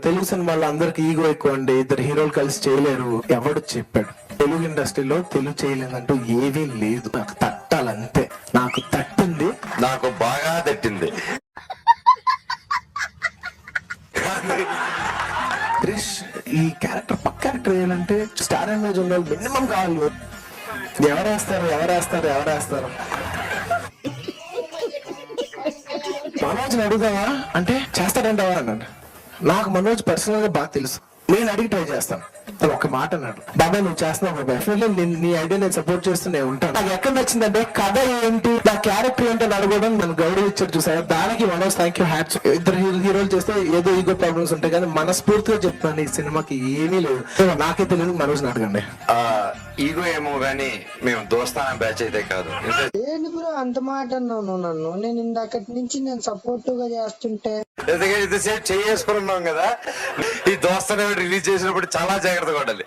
తెలుగు సినిమాలో అందరికి ఈగో ఎక్కువ అండి, ఇద్దరు హీరోలు కలిసి చేయలేరు. ఎవడు చెప్పాడు? తెలుగు ఇండస్ట్రీలో తెలుగు చేయలేదంటూ ఏమీ లేదు. నాకు తట్టాలంతే. నాకు తట్టింది, నాకు బాగా తట్టింది. క్రిష్ ఈ క్యారెక్టర్ పక్క క్యారెక్టర్ వేయాలంటే స్టార్ ఇమేజ్ ఉన్న మినిమం కావాలి. ఎవరేస్తారు మనోజ్ని అడుగుదావా అంటే చేస్తాడంటావా అన్నాడు. నాకు మనోజ్ పర్సనల్ గా బాగా తెలుసు. నేను అడిగి ట్రై చేస్తాను. ఒక మాట అన్నాడు, బాబాయ్ నువ్వు చేస్తున్నావు డెఫినెట్లీ నీ ఐడియా నేను సపోర్ట్ చేస్తూనే ఉంటాను. నాకు ఎక్కడ నచ్చిందంటే కథ ఏంటి, నా క్యారెక్టర్ ఏంటి అని అడగడం నన్ను గౌరవ ఇచ్చాడు చూసారు. దానికి మనోజ్ థ్యాంక్ యూ, హ్యాట్స్. ఇద్దరు హీరోలు చేస్తే ఏదో ఈగో ప్రాబ్లమ్స్ ఉంటాయి, కానీ మనస్ఫూర్తిగా చెప్తున్నాను ఈ సినిమాకి ఏమీ లేదు. నాకైతే లేదు, మనోజ్ని అడగండి. ఈగో ఏమో గానీ మేము దోస్తానా బ్యాచ్ అయితే కాదు. ఏంటి బ్రో అంత మాట అన్నావు నన్ను? నేను ఇందాకటి నుంచి నేను సపోర్టివ్ గా చేస్తుంటే ఇంతసేపు చేసుకున్నాం కదా, ఈ దోస్తానే రిలీజ్ చేసినప్పుడు చాలా జాగ్రత్తగా ఉండాలి.